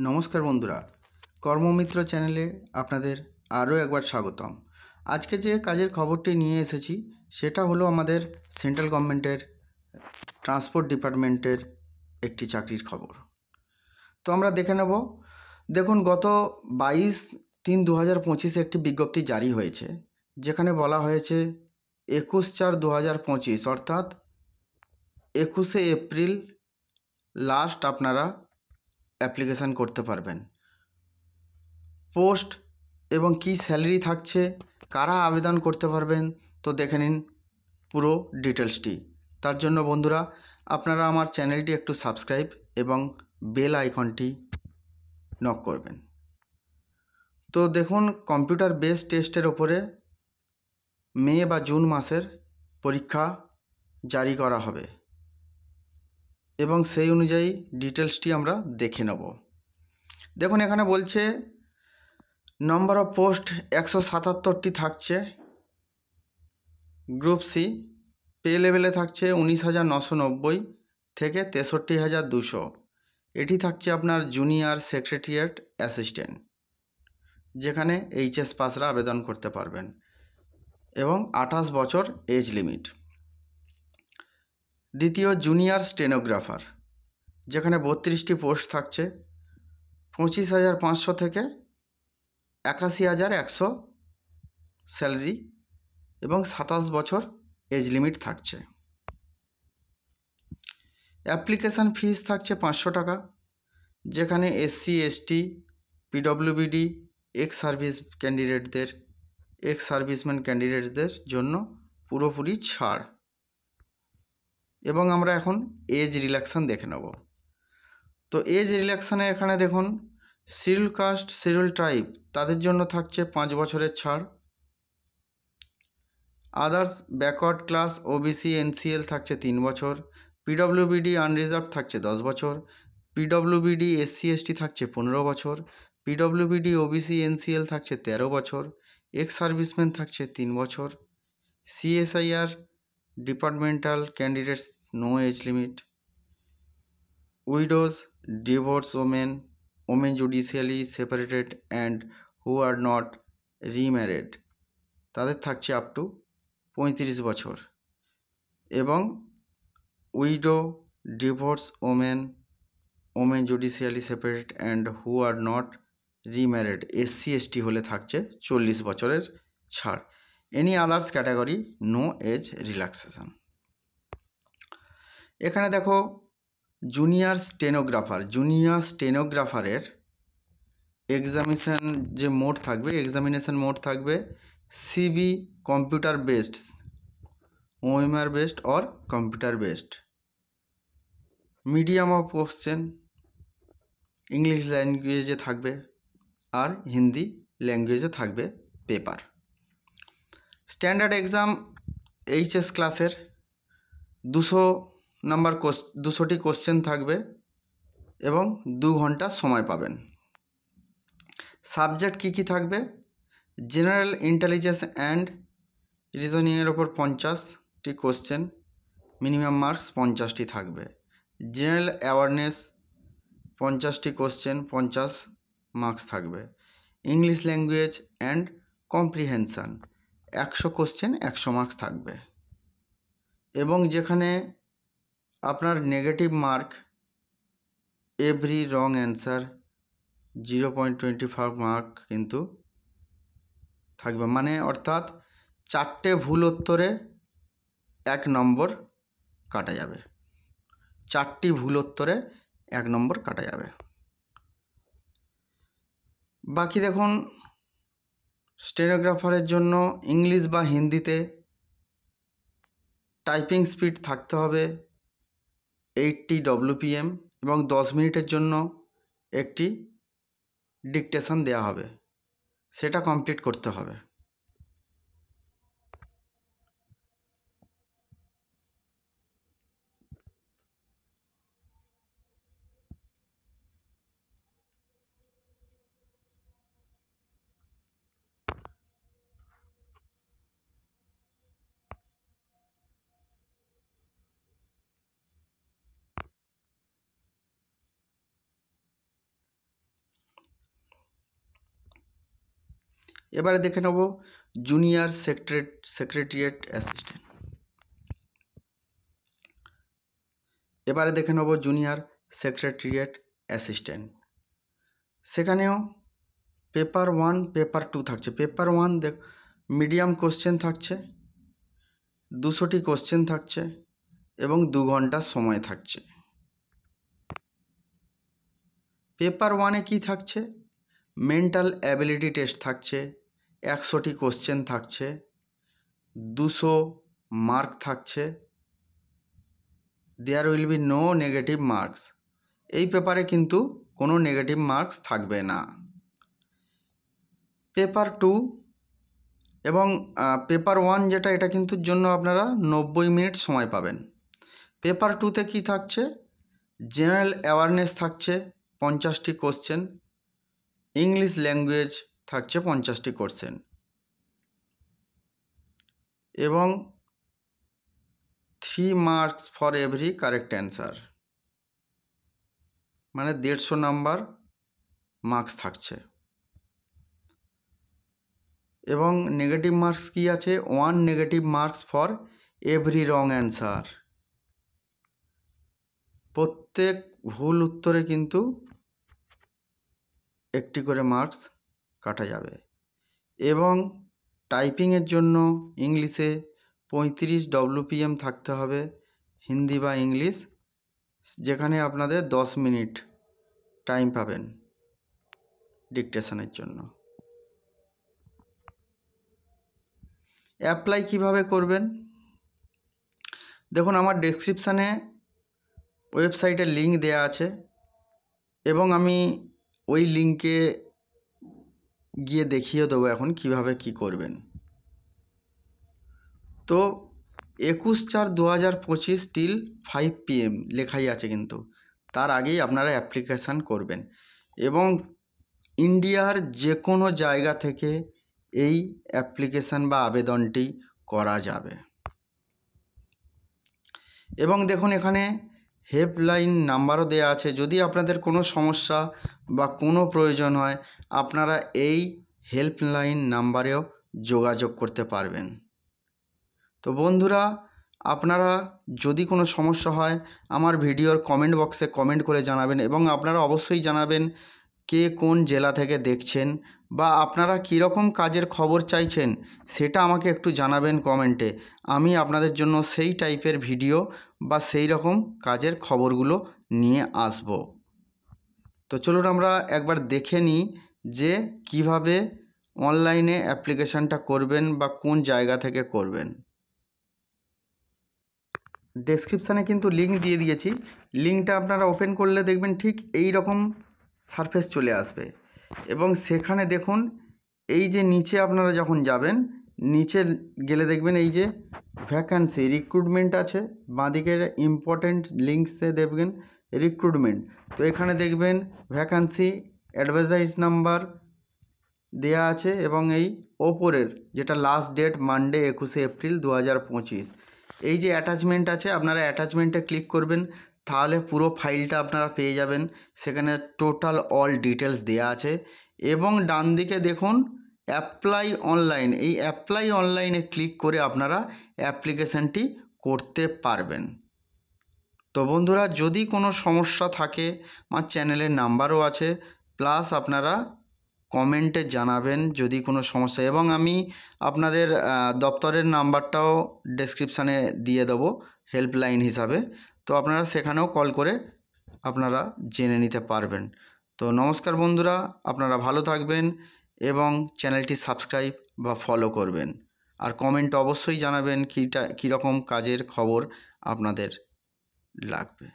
নমস্কার বন্ধুরা, কর্মমিত্র চ্যানেলে আপনাদের আরও একবার স্বাগতম। আজকে যে কাজের খবরটি নিয়ে এসেছি সেটা হলো আমাদের সেন্ট্রাল গভর্নমেন্টের ট্রান্সপোর্ট ডিপার্টমেন্টের একটি চাকরির খবর। তো আমরা দেখে নেব। দেখুন, গত 22/3/2025 একটি বিজ্ঞপ্তি জারি হয়েছে, যেখানে বলা হয়েছে 21/4/2025 অর্থাৎ 21শে এপ্রিল লাস্ট আপনারা অ্যাপ্লিকেশান করতে পারবেন। পোস্ট এবং কী স্যালারি থাকছে, কারা আবেদন করতে পারবেন, তো দেখে নিন পুরো ডিটেলসটি। তার জন্য বন্ধুরা, আপনারা আমার চ্যানেলটি একটু সাবস্ক্রাইব এবং বেল আইকনটি নক করবেন। তো দেখুন, কম্পিউটার বেসড টেস্টের ওপরে মে বা জুন মাসের পরীক্ষা জারি করা হবে এবং সেই অনুযায়ী ডিটেলসটি আমরা দেখে নেব। দেখুন, এখানে বলছে নম্বর অফ পোস্ট 177টি থাকছে। গ্রুপ সি পে লেভেলে থাকছে 19,990 থেকে 63,200। এটি থাকছে আপনার জুনিয়র সেক্রেটারিয়েট অ্যাসিস্ট্যান্ট, যেখানে এইচএস পাসরা আবেদন করতে পারবেন এবং 28 বছর এজ লিমিট। দ্বিতীয়, জুনিয়র স্টেনোগ্রাফার, যেখানে 32টি পোস্ট থাকছে, 25,500 থেকে 81,100 স্যালারি এবং 27 বছর এজ লিমিট থাকছে। অ্যাপ্লিকেশান ফিস থাকছে 500 টাকা, যেখানে এসসি, এসটি, পিডব্লিউবিডি, এক্স সার্ভিসম্যান ক্যান্ডিডেটসদের জন্য পুরোপুরি ছাড়। এবং আমরা এখন এজ রিল্যাক্সেশন দেখে নেব। তো এজ রিল্যাক্সেশনে এখানে দেখুন, শিডিউল কাস্ট, শিডিউল ট্রাইব তাদের জন্য থাকছে 5 বছরের ছাড়। Others backward class, OBC, NCL থাকছে 3 বছর। পিডব্লিউবিডি আনরিজার্ভ থাকছে 10 বছর। পিডব্লিউবিডি এসসি, এসটি থাকছে 15 বছর। পিডব্লিউবিডি ওবিসি, এনসিএল থাকছে 13 বছর। এক্স সার্ভিসম্যান থাকছে 3 বছর। CSIR departmental candidates no age limit. Widows, divorce women, women judicially separated and who are not remarried তাদের থাকছে আপ টু 35 বছর। এবং widow, divorce women, women judicially separated and who are not remarried SC, ST হলে থাকছে 40 বছরের ছাড়। Any others category no age relaxation. এখানে দেখো, জুনিয়র স্টেনোগ্রাফারের এক্সামিনেশন মোড থাকবে CB, computer based, OMR based or computer based. Medium of question English ল্যাঙ্গুয়েজে থাকবে আর হিন্দি ল্যাঙ্গুয়েজে থাকবে পেপার। স্ট্যান্ডার্ড এক্সাম এইচএস ক্লাসের 200টি কোশ্চেন থাকবে এবং 2 ঘন্টা সময় পাবেন। সাবজেক্ট কী থাকবে? জেনারেল ইন্টেলিজেন্স অ্যান্ড রিজনিংয়ের ওপর 50টি কোশ্চেন, মিনিমাম মার্কস 50টি থাকবে। জেনারেল অ্যাওয়ারনেস 50টি কোশ্চেন, 50 মার্কস থাকবে। English language and comprehension 100 question, 100 marks থাকবে। এবং যেখানে আপনার negative mark, every wrong answer 0.25 mark কিন্তু থাকবে, মানে অর্থাৎ 4টে ভুল উত্তরে 1 নম্বর কাটা যাবে। 4টি ভুল উত্তরে 1 নম্বর কাটা যাবে। বাকি দেখুন, স্টেনোগ্রাফারের জন্য ইংলিশ বা হিন্দিতে টাইপিং স্পিড থাকতে হবে 80 WPM এবং 10 মিনিটের জন্য একটি ডিকটেশন দেওয়া হবে, সেটা কমপ্লিট করতে হবে। এবারে দেখে নেব জুনিয়র সেক্রেটারিয়েট অ্যাসিস্ট্যান্ট। এবারে দেখে নেব জুনিয়র সেক্রেটারিয়েট অ্যাসিস্ট্যান্ট। সেখানেও পেপার 1 পেপার 2 থাকছে। পেপার 1 মিডিয়াম কোশ্চেন থাকছে, 200টি কোশ্চেন থাকছে এবং 2 ঘন্টার সময় থাকছে। পেপার 1-এ কী থাকছে? মেন্টাল অ্যাবিলিটি টেস্ট থাকছে, 100টি কোশ্চেন থাকছে, 200 মার্ক থাকছে। There will be no negative marks. এই পেপারে কিন্তু কোনো নেগেটিভ মার্কস থাকবে না। পেপার 2 এবং পেপার 1 যেটা, এটা কিন্তু জন্য আপনারা 90 মিনিট সময় পাবেন। পেপার 2-তে কী থাকছে? জেনারেল অ্যাওয়ারনেস থাকছে 50টি কোশ্চেন, ইংলিশ ল্যাঙ্গুয়েজ থাকছে 50টি কোশ্চেন এবং 3 marks for every correct answer, মানে 150 নাম্বার মার্কস থাকছে। এবং নেগেটিভ মার্কস কি আছে? 1 negative marks for every wrong answer. প্রত্যেক ভুল উত্তরে কিন্তু একটি করে মার্কস কাটা যাবে। এবং টাইপিংয়ের জন্য ইংলিশে 35 WPM থাকতে হবে, হিন্দি বা ইংলিশ, যেখানে আপনাদের 10 মিনিট টাইম পাবেন ডিকটেশনের জন্য। অ্যাপ্লাই কিভাবে করবেন? দেখুন, আমার ডেসক্রিপশানে ওয়েবসাইটের লিঙ্ক দেওয়া আছে এবং আমি ওই লিঙ্কে গিয়ে দেখিয়ে দেবো এখন কিভাবে কি করবেন। তো 21/4/2025 till 5 PM লেখাই আছে, কিন্তু তার আগেই আপনারা অ্যাপ্লিকেশান করবেন এবং ইন্ডিয়ার যে কোনো জায়গা থেকে এই অ্যাপ্লিকেশান বা আবেদনটি করা যাবে। এবং দেখুন, এখানে হেল্পলাইন নাম্বারও দেওয়া আছে। যদি আপনাদের কোনো সমস্যা বা কোনো প্রয়োজন হয়, আপনারা এই হেল্পলাইন নাম্বারেও যোগাযোগ করতে পারবেন। তো বন্ধুরা, আপনারা যদি কোনো সমস্যা হয় আমার ভিডিওর কমেন্ট বক্সে কমেন্ট করে জানাবেন এবং আপনারা অবশ্যই জানাবেন কে কোন জেলা থেকে দেখছেন বা আপনারা কীরকম কাজের খবর চাইছেন সেটা আমাকে একটু জানাবেন কমেন্টে। আমি আপনাদের জন্য সেই টাইপের ভিডিও বা সেই রকম কাজের খবরগুলো নিয়ে আসব। তো চলুন আমরা একবার দেখে নিই যে কিভাবে অনলাইনে অ্যাপ্লিকেশানটা করবেন বা কোন জায়গা থেকে করবেন। ডেসক্রিপশানে কিন্তু লিঙ্ক দিয়ে দিয়েছি। লিঙ্কটা আপনারা ওপেন করলে দেখবেন ঠিক এই রকম সারফেস চলে আসবে এবং সেখানে দেখুন এই যে নিচে আপনারা যখন যাবেন, নিচে গেলে দেখবেন এই যে ভ্যাকান্সি রিক্রুটমেন্ট আছে, বাঁদিকের ইম্পর্টেন্ট লিঙ্কসে দেখবেন রিক্রুটমেন্ট। তো এখানে দেখবেন ভ্যাকান্সি অ্যাডভার্টাইজ নাম্বার দেয়া আছে এবং এই ওপরের যেটা লাস্ট ডেট মানডে 21শে এপ্রিল 2025, এই যে অ্যাটাচমেন্ট আছে, আপনারা অ্যাটাচমেন্টে ক্লিক করবেন, তাহলে পুরো ফাইলটা আপনারা পেয়ে যাবেন। সেখানে টোটাল অল ডিটেলস দেয়া আছে এবং ডান দিকে দেখুন অ্যাপ্লাই অনলাইন, এই অ্যাপ্লাই অনলাইনে ক্লিক করে আপনারা অ্যাপ্লিকেশানটি করতে পারবেন। তো বন্ধুরা, যদি কোনো সমস্যা থাকে আমার চ্যানেলের নাম্বারও আছে, প্লাস আপনারা কমেন্টে জানাবেন যদি কোনো সমস্যা, এবং আমি আপনাদের দপ্তরের নাম্বারটাও ডেসক্রিপশানে দিয়ে দেবো হেল্পলাইন হিসাবে। তো আপনারা সেখানেও কল করে আপনারা জেনে নিতে পারবেন। তো নমস্কার বন্ধুরা, আপনারা ভালো থাকবেন এবং চ্যানেলটি সাবস্ক্রাইব বা ফলো করবেন আর কমেন্ট অবশ্যই জানাবেন কীরকম কাজের খবর আপনাদের লাগবে।